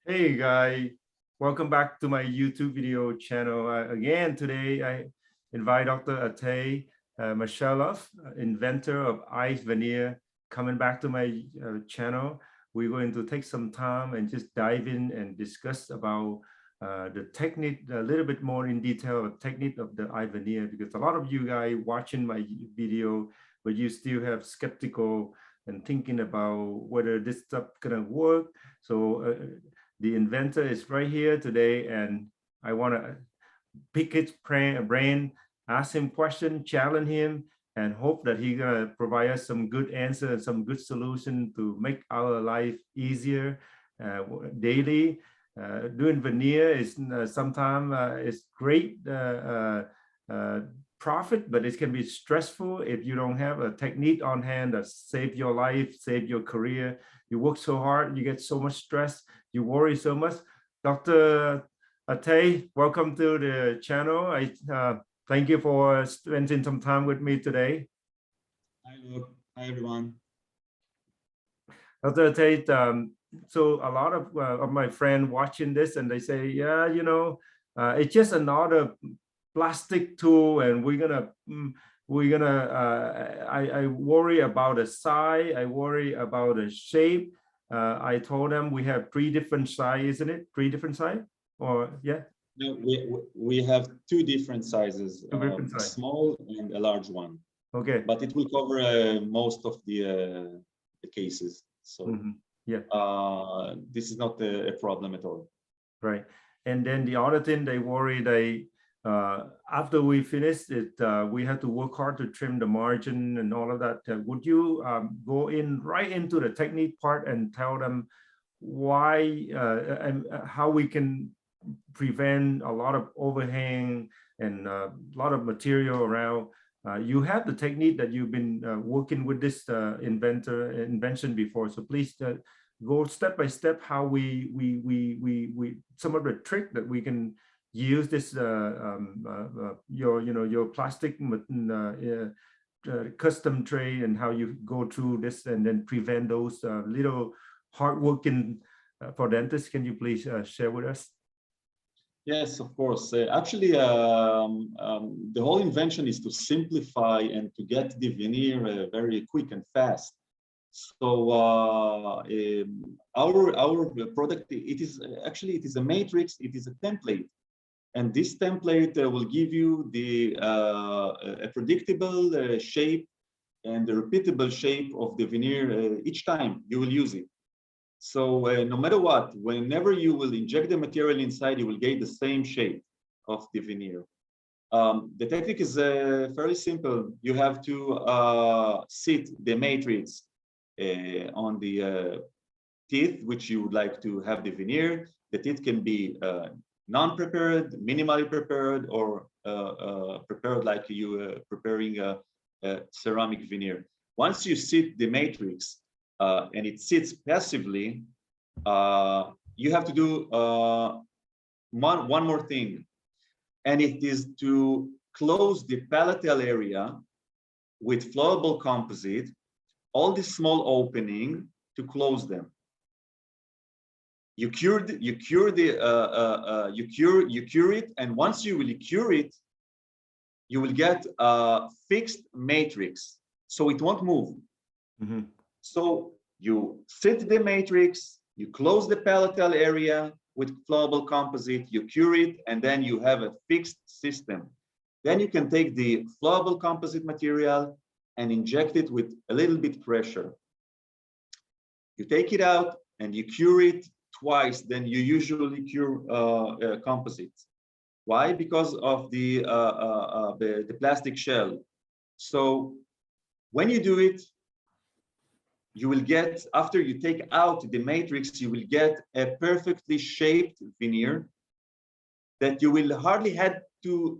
Hey guy, welcome back to my YouTube video channel. Again, today I invite Dr. Itay Machealoff, inventor of IVENEER, coming back to my channel. We're going to take some time and just dive in and discuss about the technique, a little bit more in detail, the technique of the IVENEER, because a lot of you guys watching my video, but you still have skeptical and thinking about whether this stuff gonna work. So the inventor is right here today, and I want to pick his brain, ask him questions, challenge him, and hope that he's gonna provide us some good answer and some good solution to make our life easier daily. Doing veneer is sometimes it's great profit, but it can be stressful if you don't have a technique on hand that save your life, save your career. You work so hard, you get so much stress, you worry so much. Dr. Itay, welcome to the channel. I thank you for spending some time with me today. Hi, Luke. Hi, everyone. Dr. Itay, so a lot of my friends watching this, and they say, yeah, you know, it's just another plastic tool, and I worry about the size, I worry about the shape. I told them we have 3 different sizes, isn't it? 3 different sizes, or yeah? No, we have 2 different sizes, 2 different sizes. Small and a large one. Okay. But it will cover most of the cases. So yeah, this is not a problem at all. Right. And then the other thing they worry, after we finish it, we have to work hard to trim the margin and all of that. Would you go in right into the technique part and tell them why and how we can prevent a lot of overhang and a lot of material around? You have the technique that you've been working with this invention before, so please go step by step how we some of the trick that we can use this your plastic custom tray, and how you go through this and then prevent those little hard working for dentists. Can you please share with us? Yes, of course. Actually, the whole invention is to simplify and to get the veneer very quick and fast. So our product, it is a matrix, it is a template. And this template will give you a predictable shape and a repeatable shape of the veneer each time you will use it. So no matter what, whenever you will inject the material inside, you will get the same shape of the veneer. The technique is fairly simple. You have to sit the matrix on the teeth which you would like to have the veneer. The teeth can be non-prepared, minimally prepared, or prepared like you preparing a ceramic veneer. Once you sit the matrix and it sits passively, you have to do one more thing, and it is to close the palatal area with flowable composite, all the small opening, to close them. You cure it, and once you will cure it, you will get a fixed matrix, so it won't move. So you sit the matrix, you close the palatal area with flowable composite, you cure it, and then you have a fixed system. Then you can take the flowable composite material and inject it with a little bit pressure. You take it out and you cure it twice than you usually cure composites. Why? Because of the plastic shell. So when you do it, you will get, after you take out the matrix, you will get a perfectly shaped veneer that you will hardly have to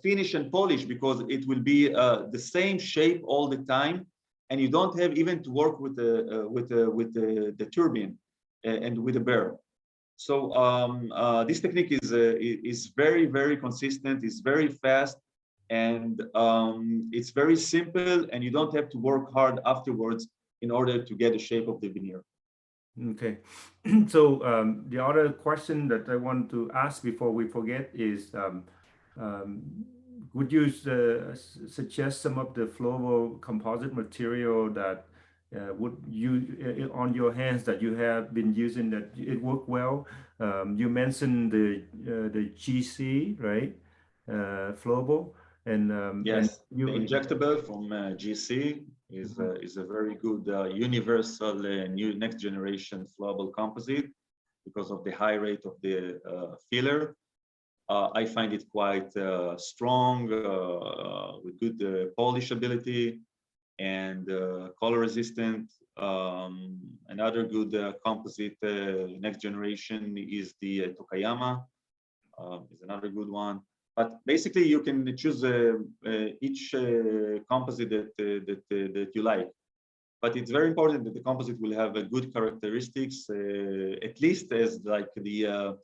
finish and polish, because it will be the same shape all the time, and you don't have even to work with the turbine and with the burr. So this technique is very, very consistent, it's very fast, and it's very simple, and you don't have to work hard afterwards in order to get the shape of the veneer. Okay. So the other question that I want to ask before we forget is, um, would you suggest some of the flowable composite material that would you on your hands that you have been using that it worked well? You mentioned the GC, right? Flowable, and Yes, the injectable from GC is a very good universal new next generation flowable composite because of the high rate of the filler. I find it quite strong with good polishability and color resistant. Another good composite next generation is the Tokayama, is another good one. But basically, you can choose each composite that you like. But it's very important that the composite will have a good characteristics, at least as like the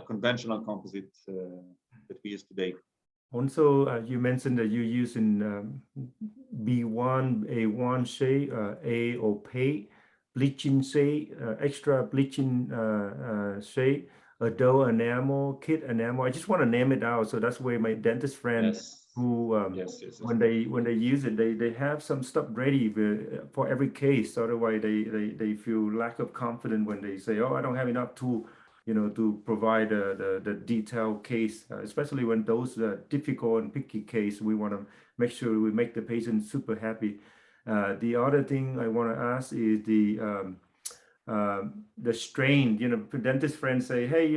conventional composite that we use today. Also, you mentioned that you use in B1, A1 shade, A opaque, bleaching shade, extra bleaching shade, adult enamel, kid enamel. I just want to name it out. So that's where my dentist friend Yes, who yes. when they use it, they have some stuff ready for every case. Otherwise, they feel lack of confidence when they say, "Oh, I don't have enough tool." To provide the detailed case, especially when those difficult and picky case, we want to make sure we make the patient super happy. The other thing I want to ask is the strain. Dentist friends say, hey,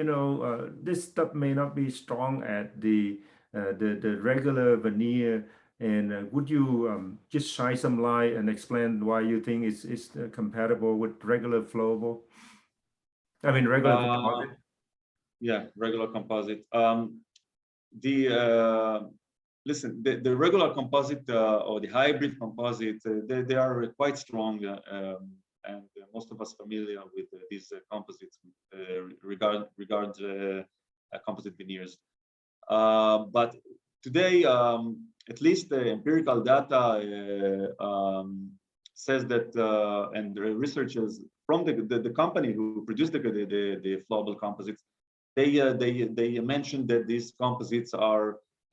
this stuff may not be strong at the regular veneer. And would you just shine some light and explain why you think it's compatible with regular flowable? I mean, regular composite. Yeah, regular composite. The listen, the regular composite or the hybrid composite, they are quite strong, and most of us familiar with these composites regard composite veneers. But today, at least the empirical data says that, and the researchers from the company who produced the flowable composites, they mentioned that these composites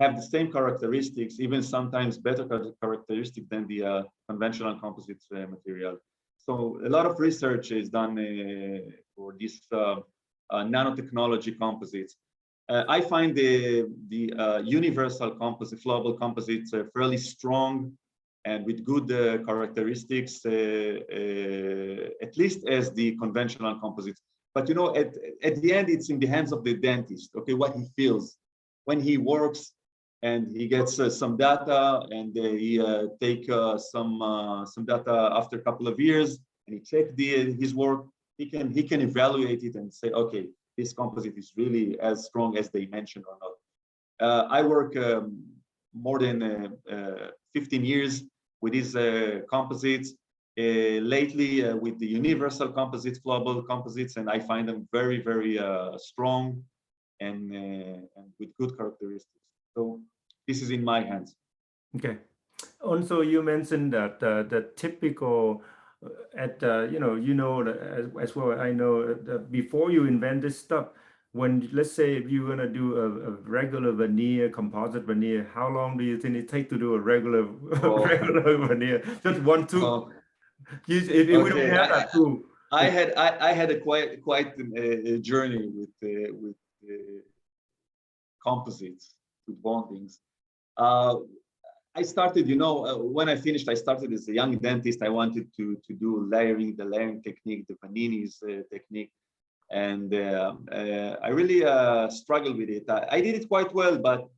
have the same characteristics, even sometimes better characteristics than the conventional composite material. So a lot of research is done for this nanotechnology composites. I find the universal composite, flowable composites fairly strong and with good characteristics, at least as the conventional composites. But at the end, it's in the hands of the dentist. Okay, what he feels when he works, and he gets some data, and he take some data after a couple of years, and he check his work. He can evaluate it and say, okay, this composite is really as strong as they mentioned or not. I work more than 15 years with these composites. Lately with the universal composites, flowable composites, and I find them very, very strong and with good characteristics. So this is in my hands. Okay. Also, you mentioned that the typical as well. I know that before you invent this stuff, when let's say if you're gonna do a regular veneer, composite veneer, how long do you think it take to do a regular regular veneer? Just one tooth. If we don't have that tool. I had a quite a journey with composites, with bondings. I started, when I finished, I started as a young dentist. I wanted to do the layering technique, the Panini's technique, and I really struggled with it. I did it quite well, but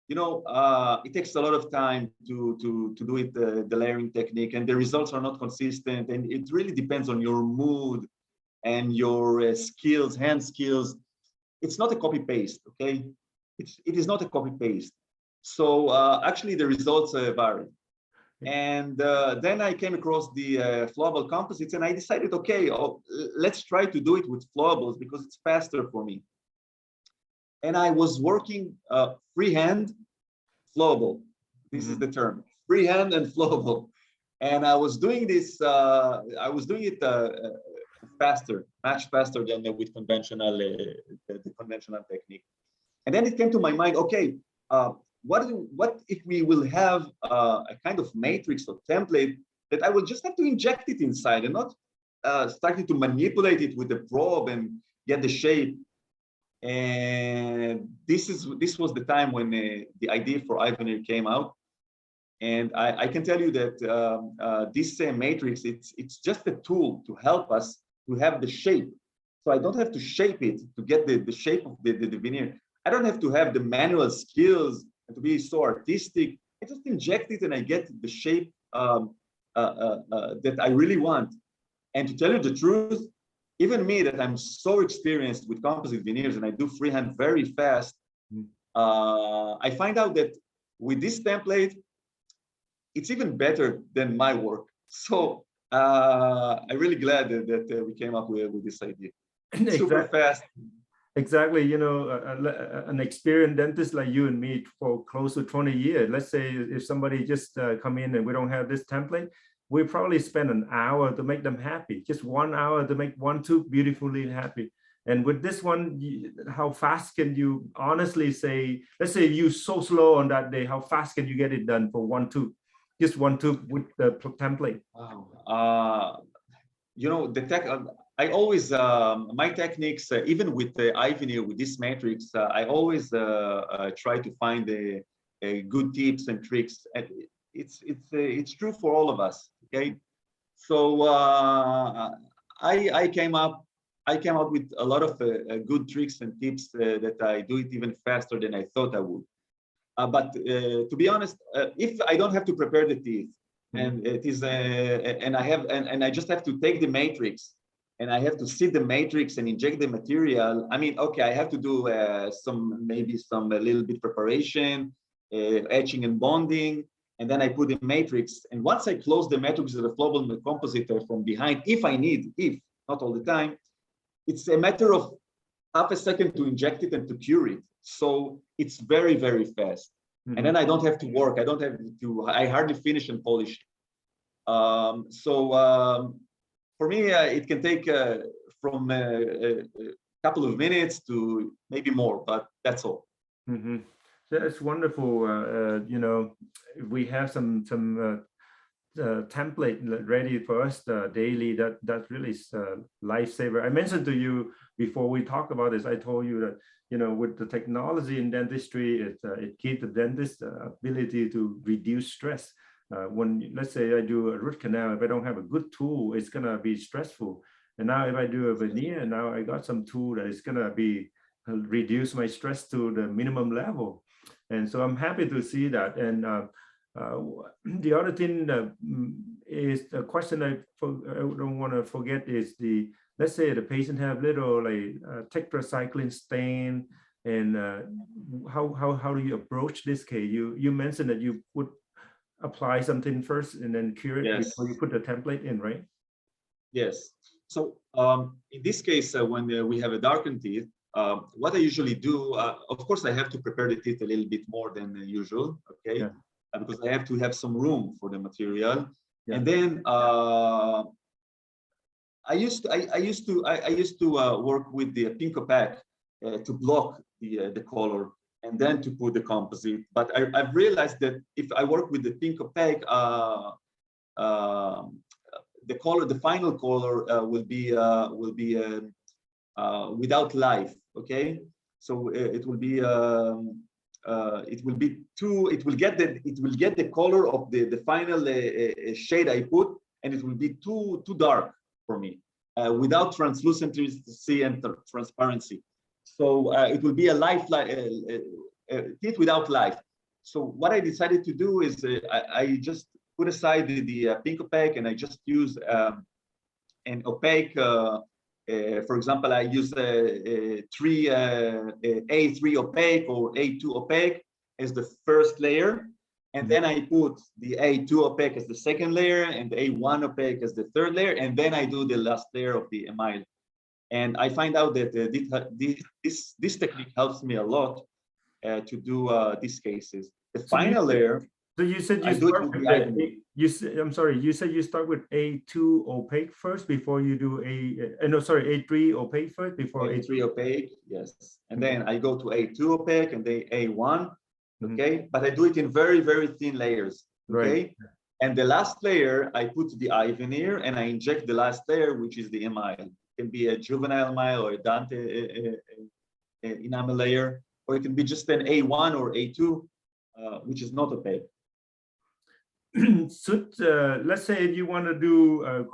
it takes a lot of time to do it, the layering technique, and the results are not consistent, and it really depends on your mood and your skills, hand skills. It's not a copy paste, okay? It is not a copy paste. So actually the results vary. And then I came across the flowable composites, and I decided, okay, let's try to do it with flowables because it's faster for me. And I was working freehand, flowable. This is the term, freehand and flowable. And I was doing this, I was doing it faster, much faster than with conventional the conventional technique. And then it came to my mind, okay, what if we will have a kind of matrix or template that I will just have to inject it inside and not starting to manipulate it with the probe and get the shape. And this was the time when the idea for IVENEER came out. And I can tell you that this matrix, it's just a tool to help us to have the shape. So I don't have to shape it to get the shape of the veneer. I don't have to have the manual skills and to be so artistic. I just inject it and I get the shape that I really want. And to tell you the truth, even me that I'm so experienced with composite veneers and I do freehand very fast, I find out that with this template, it's even better than my work. So I'm really glad that we came up with this idea. Super fast. Exactly. You know, an experienced dentist like you and me for close to 20 years. Let's say if somebody just come in and we don't have this template, we probably spend an hour to make them happy, just 1 hour to make one tooth beautifully happy. And with this one, how fast can you honestly say, let's say you're so slow on that day, how fast can you get it done for one tooth? Just one tooth with the template. Wow. You know, the tech, I always, my techniques, even with the IVENEER, with this matrix, I always try to find a good tips and tricks. And it's true for all of us. Okay, so I came up with a lot of good tricks and tips that I do it even faster than I thought I would. But to be honest, if I don't have to prepare the teeth, and it is and I just have to take the matrix and I have to see the matrix and inject the material. I mean, okay, I have to do maybe some a little bit preparation, etching and bonding. And then I put the matrix. And once I close the matrix of the flowable composite from behind, if I need, if not all the time, it's a matter of half a second to inject it and to cure it. So it's very, very fast. And then I don't have to work. I don't have to, I hardly finish and polish. For me, it can take from a couple of minutes to maybe more, but that's all. That's wonderful. You know, we have some template ready for us daily. That really is a lifesaver. I mentioned to you before we talk about this, I told you that, you know, with the technology in dentistry, it gives the dentist the ability to reduce stress. When, let's say I do a root canal, if I don't have a good tool, it's gonna be stressful. And now if I do a veneer, now I got some tool that is gonna be reduce my stress to the minimum level. And so I'm happy to see that. And the other thing is the question I don't want to forget is let's say the patient have little like tetracycline stain, and how do you approach this case? You mentioned that you would apply something first and then cure it before you put the template in, right? Yes. So in this case, when we have a darkened teeth, what I usually do, of course, I have to prepare the teeth a little bit more than usual, okay? Because I have to have some room for the material. And then I used to work with the pink opaque to block the color and then to put the composite. But I've realized that if I work with the pink opaque, the color, the final color will be without life. Okay, so it will get the color of the final shade I put, and it will be too dark for me without translucency and transparency. So it will be a teeth without life. So what I decided to do is I just put aside the pink opaque, and I just use an opaque. For example, I use A3 opaque or A2 opaque as the first layer, and then I put the A2 opaque as the second layer and the A1 opaque as the third layer, and then I do the last layer of the emile. And I find out that this technique helps me a lot to do these cases. The final layer So you said you I do it start with with the IVENEER. I'm sorry, you said you start with A2 opaque first before you do no, sorry, A3 opaque first before A3 opaque, yes. And Okay. then I go to A2 opaque and then A1, Mhm. okay? But I do it in very, very thin layers, okay? Right. And the last layer, I put the IVENEER and I inject the last layer, which is the emile. It can be a juvenile emile or a Dante enamel layer, or it can be just an A1 or A2, which is not opaque. Should let's say if you want to do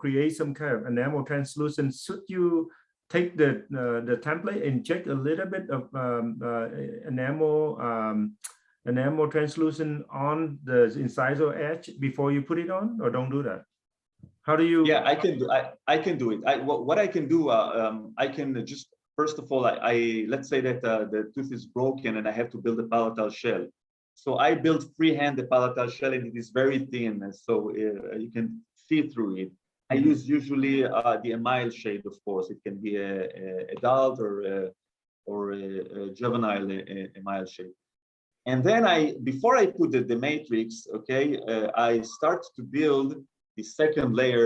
create some kind of enamel translucent, should you take the template, inject a little bit of enamel translucent on the incisal edge before you put it on, or don't do that? How do you? Yeah, I can do. I can do it. What I can do. I can just first of all, let's say that the tooth is broken and I have to build a palatal shell. So I built freehand the palatal shell and it is very thin, and so you can see through it. I use usually the emile shade, of course. It can be a adult or a juvenile emile shade. And then before I put the matrix, okay, I start to build the second layer